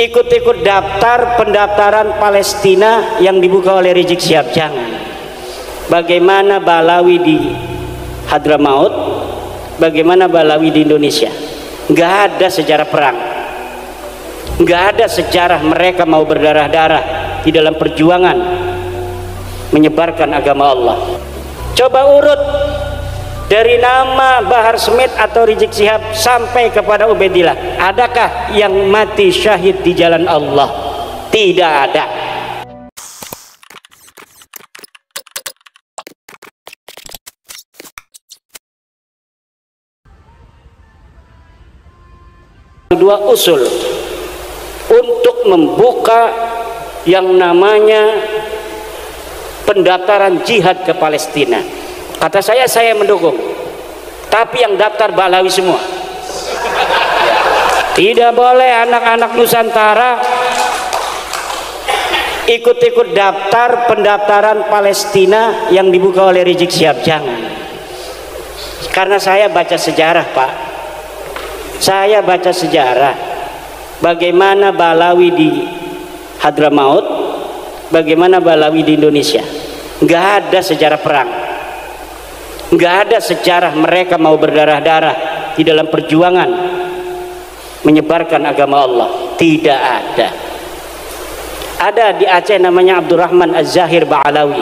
ikut-ikut daftar pendaftaran Palestina yang dibuka oleh Rizik Syihab. Jangan. Bagaimana Balawi di Hadramaut, bagaimana Balawi di Indonesia. Nggak ada sejarah perang, nggak ada sejarah mereka mau berdarah-darah di dalam perjuangan menyebarkan agama Allah. Coba urut dari nama Bahar Smith atau Rizik Syihab sampai kepada Ubaidillah, adakah yang mati syahid di jalan Allah? Tidak ada. Dua usul untuk membuka yang namanya pendaftaran jihad ke Palestina. Kata saya mendukung, tapi yang daftar Balawi semua. Tidak boleh anak-anak Nusantara ikut-ikut daftar pendaftaran Palestina yang dibuka oleh Rizik Syihab. Jangan. Karena saya baca sejarah, Pak. Saya baca sejarah bagaimana Balawi di Hadramaut, bagaimana Balawi di Indonesia. Nggak ada sejarah perang, nggak ada sejarah mereka mau berdarah-darah di dalam perjuangan menyebarkan agama Allah. Tidak ada. Ada di Aceh namanya Abdurrahman Az-Zahir Ba'alawi.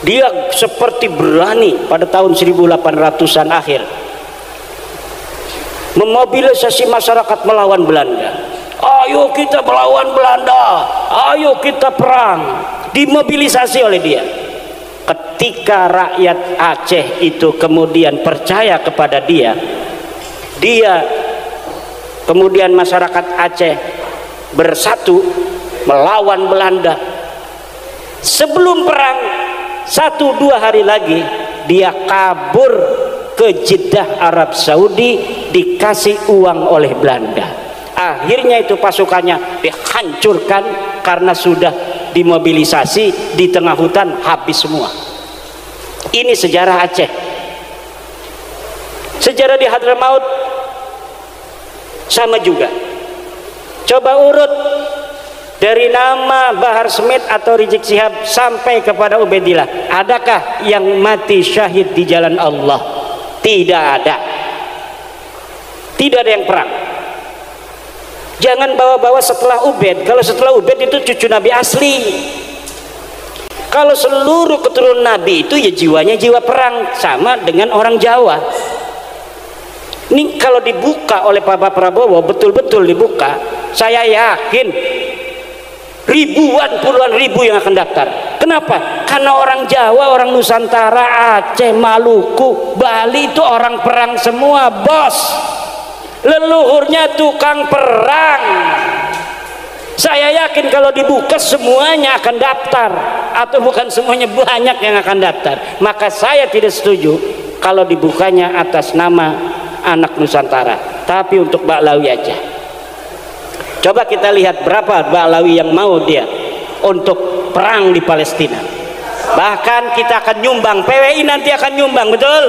Dia seperti berani pada tahun 1800-an akhir memobilisasi masyarakat melawan Belanda. Ayo kita melawan Belanda, ayo kita perang. Dimobilisasi oleh dia. Ketika rakyat Aceh itu kemudian percaya kepada dia, kemudian masyarakat Aceh bersatu melawan Belanda. Sebelum perang 1-2 hari lagi dia kabur ke Jeddah Arab Saudi, dikasih uang oleh Belanda. Akhirnya itu pasukannya dihancurkan karena sudah dimobilisasi di tengah hutan, habis semua. Ini sejarah Aceh. Sejarah di Hadramaut sama juga. Coba urut dari nama Bahar Smith atau Rizik Syihab sampai kepada Ubaidillah, adakah yang mati syahid di jalan Allah? Tidak ada. Tidak ada yang perang. Jangan bawa-bawa setelah Ubaid. Kalau setelah Ubaid itu cucu Nabi asli. Kalau seluruh keturunan Nabi itu ya jiwanya jiwa perang, sama dengan orang Jawa. Ini kalau dibuka oleh Pak Prabowo, betul-betul dibuka, saya yakin ribuan, puluhan ribu yang akan daftar. Kenapa? Karena orang Jawa, orang Nusantara, Aceh, Maluku, Bali itu orang perang semua, bos. Leluhurnya tukang perang. Saya yakin kalau dibuka semuanya akan daftar, atau bukan semuanya, banyak yang akan daftar. Maka saya tidak setuju kalau dibukanya atas nama anak Nusantara, tapi untuk Ba'lawi aja. Coba kita lihat berapa Ba'lawi yang mau dia untuk perang di Palestina. Bahkan kita akan nyumbang, PWI nanti akan nyumbang, betul?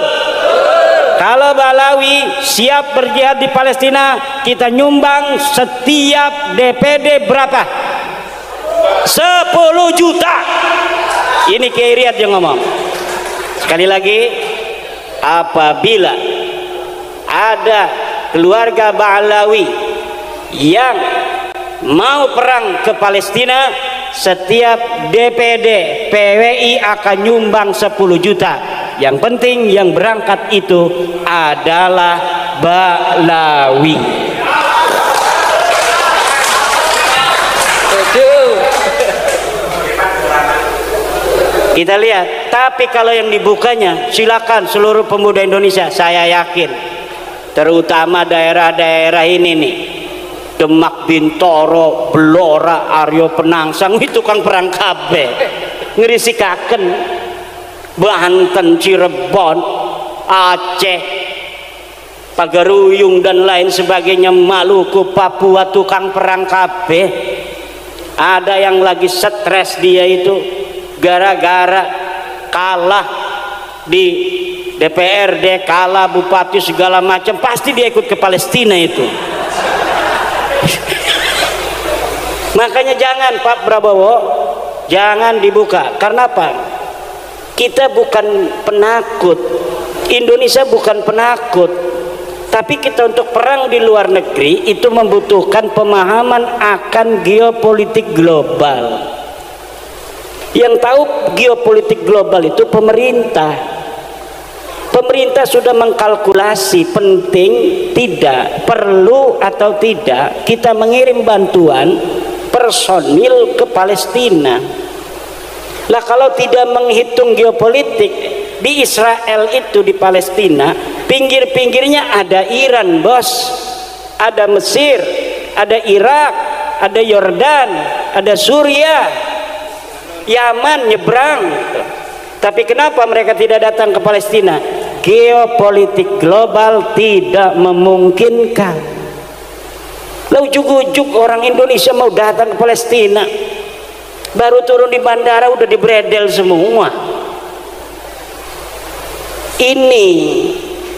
Kalau Ba'lawi siap berjihad di Palestina, kita nyumbang setiap DPD berapa? 10 juta. Ini Kiai Riyad yang ngomong. Sekali lagi, apabila ada keluarga Ba'lawi yang mau perang ke Palestina, setiap DPD PWI akan nyumbang 10 juta. Yang penting yang berangkat itu adalah Ba'lawi. Kita lihat. Tapi kalau yang dibukanya, silakan seluruh pemuda Indonesia. Saya yakin, terutama daerah-daerah ini nih, Demak, Bintoro, Blora, Aryo Penangsang, itu kan perang kabeh. Ngerisikaken Banten, Cirebon, Aceh, Pagaruyung dan lain sebagainya, Maluku, Papua, tukang perang kabeh. Ada yang lagi stres dia itu gara-gara kalah di DPRD, kalah bupati segala macam, pasti dia ikut ke Palestina itu. Makanya jangan Pak Prabowo, jangan dibuka. Karena apa? Kita bukan penakut, Indonesia bukan penakut, tapi kita untuk perang di luar negeri itu membutuhkan pemahaman akan geopolitik global. Yang tahu geopolitik global itu pemerintah. Pemerintah sudah mengkalkulasi penting, tidak, perlu atau tidak kita mengirim bantuan personil ke Palestina. Lah kalau tidak menghitung geopolitik, di Israel itu di Palestina pinggir-pinggirnya ada Iran bos, ada Mesir, ada Irak, ada Yordan, ada Suriah, Yaman nyebrang. Tapi kenapa mereka tidak datang ke Palestina? Geopolitik global tidak memungkinkan. Lah ujuk-ujuk orang Indonesia mau datang ke Palestina, baru turun di bandara udah dibredel semua. Ini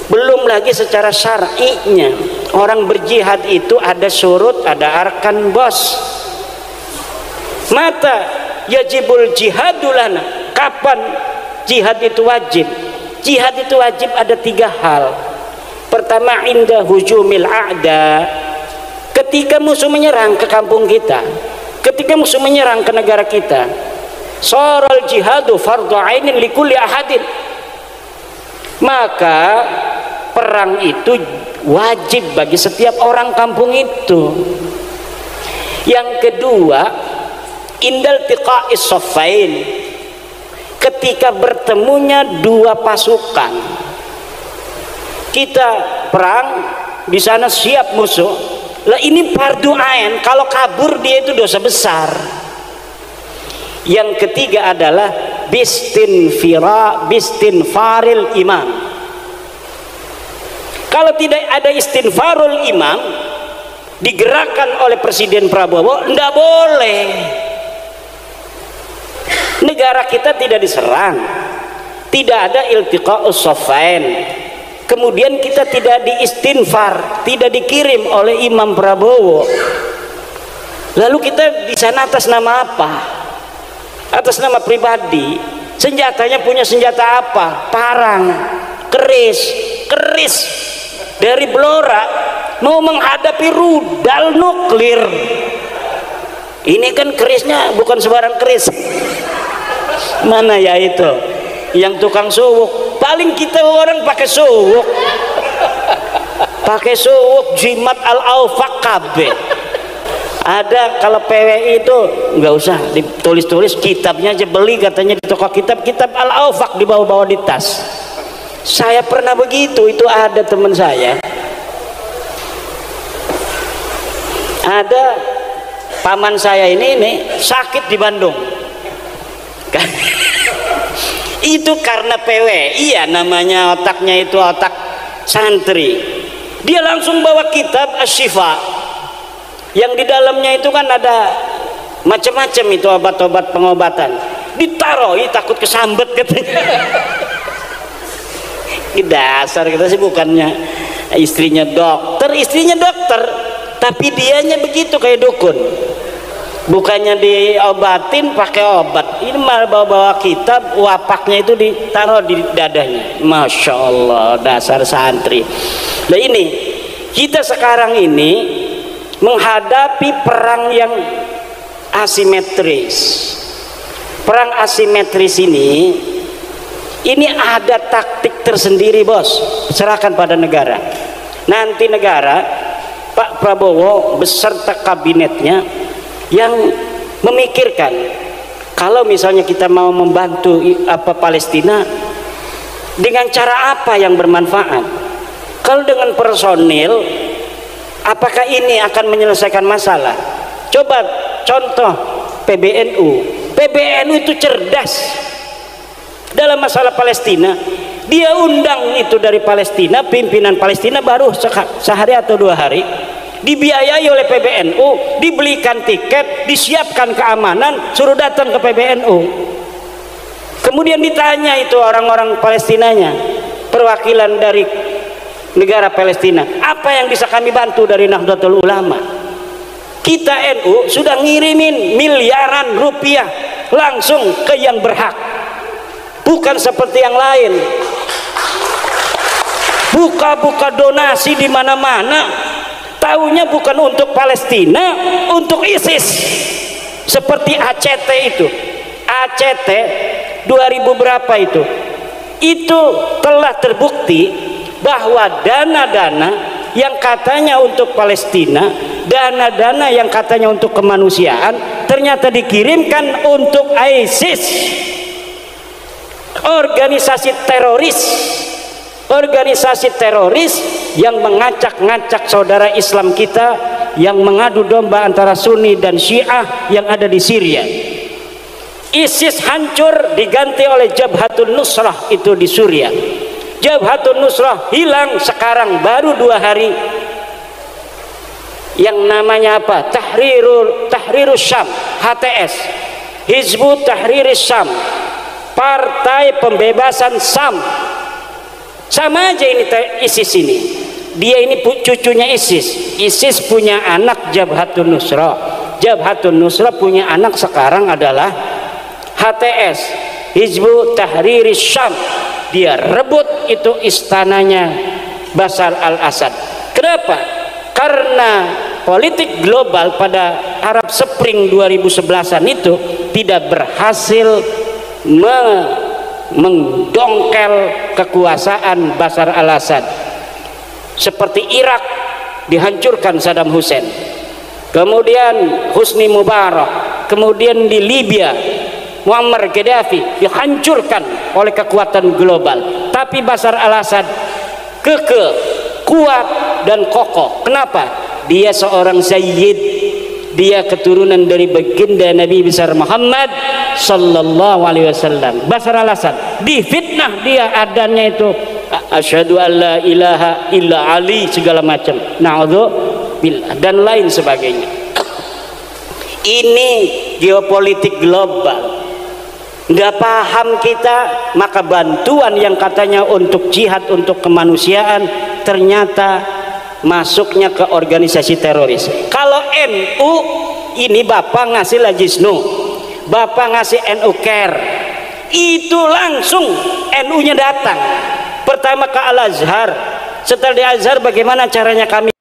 belum lagi secara syar'inya. Orang berjihad itu ada surut, ada arkan bos. Mata yajibul jihadulana. Kapan jihad itu wajib? Jihad itu wajib ada 3 hal. Pertama, inda hujumil a'da, ketika musuh menyerang ke kampung kita, ketika musuh menyerang ke negara kita. Saral jihadu fardhu ainin likulli ahadin, maka perang itu wajib bagi setiap orang kampung itu. Yang kedua, indal tiqa'is saffain, ketika bertemunya 2 pasukan, kita perang di sana siap musuh. Lah ini fardu ain, kalau kabur dia itu dosa besar. Yang ketiga adalah bistinfaril imam. Kalau tidak ada istinfarul imam digerakkan oleh Presiden Prabowo, tidak boleh. Negara kita tidak diserang, tidak ada iltiqa'us saffain, kemudian kita tidak diistinfar, tidak dikirim oleh Imam Prabowo. Lalu kita di sana atas nama apa? Atas nama pribadi. Senjatanya punya senjata apa? Parang, keris dari Blora, mau menghadapi rudal nuklir. Ini kan kerisnya bukan sembarang keris. Mana ya itu yang tukang suwuk? Paling kita orang pakai suwuk, jimat al-aufaq kabeh. Ada kalau PWI itu nggak usah ditulis-tulis, kitabnya aja beli katanya di toko kitab al-aufaq dibawa-bawa di tas. Saya pernah begitu, itu ada teman saya, ada paman saya ini sakit di Bandung. Itu karena PWI ya, namanya otaknya itu otak santri. Dia langsung bawa kitab Asy-Syifa, yang di dalamnya itu kan ada macam-macam itu obat-obat pengobatan. Ditaruh, takut kesambet katanya. Dasar kita sih bukannya istrinya dokter, tapi dianya begitu kayak dukun. Bukannya diobatin pakai obat, ini malah bawa-bawa kitab, wapaknya itu ditaruh di dadanya. Masya Allah, dasar santri. Nah ini kita sekarang ini menghadapi perang yang asimetris. Perang asimetris ini ada taktik tersendiri bos. Serahkan pada negara. Nanti negara, Pak Prabowo beserta kabinetnya yang memikirkan, kalau misalnya kita mau membantu Palestina, dengan cara apa yang bermanfaat. Kalau dengan personil, apakah ini akan menyelesaikan masalah? Coba contoh PBNU itu cerdas dalam masalah Palestina. Dia undang itu dari Palestina, pimpinan Palestina baru sehari atau 2 hari, dibiayai oleh PBNU, dibelikan tiket, disiapkan keamanan, suruh datang ke PBNU. Kemudian ditanya itu orang-orang Palestinanya, perwakilan dari negara Palestina, apa yang bisa kami bantu dari Nahdlatul Ulama? Kita NU sudah ngirimin miliaran rupiah langsung ke yang berhak, bukan seperti yang lain buka-buka donasi di mana-mana, taunya bukan untuk Palestina, untuk ISIS. Seperti ACT itu, ACT 2000 berapa itu telah terbukti bahwa dana-dana yang katanya untuk Palestina, dana-dana yang katanya untuk kemanusiaan, ternyata dikirimkan untuk ISIS, organisasi teroris yang mengacak-ngacak saudara Islam kita, yang mengadu domba antara Sunni dan Syiah yang ada di Syria. ISIS hancur diganti oleh Jabhatun Nusrah itu di Suriah. Jabhatun Nusrah hilang sekarang baru 2 hari. Yang namanya apa? Tahrirus Syam, HTS, Hizbut Tahriris Syam, Partai Pembebasan Syam. Sama aja ini ISIS ini. Dia ini cucunya ISIS. ISIS punya anak Jabhatun Nusrah. Jabhatun Nusrah punya anak sekarang adalah HTS, Hizbut Tahriris Syam. Dia rebut itu istananya Bashar al-Assad. Kenapa? Karena politik global pada Arab Spring 2011-an itu tidak berhasil mendongkel kekuasaan Bashar al-Assad. Seperti Irak dihancurkan Saddam Hussein, kemudian Husni Mubarak, kemudian di Libya Muammar Gaddafi dihancurkan oleh kekuatan global. Tapi Bashar al-Assad kekeh, kuat dan kokoh. Kenapa? Dia seorang sayyid, dia keturunan dari baginda Nabi besar Muhammad sallallahu alaihi wasallam. Bashar al-Assad difitnah, dia adanya itu asyhadu an la ilaha illa Ali segala macam, na'udzubillah dan lain sebagainya. Ini geopolitik global. Nggak paham kita, maka bantuan yang katanya untuk jihad, untuk kemanusiaan, ternyata masuknya ke organisasi teroris. Kalau NU ini Bapak ngasih Lajisnu, Bapak ngasih NU Care, itu langsung NU-nya datang pertama ke Al-Azhar. Setelah di Azhar, bagaimana caranya kami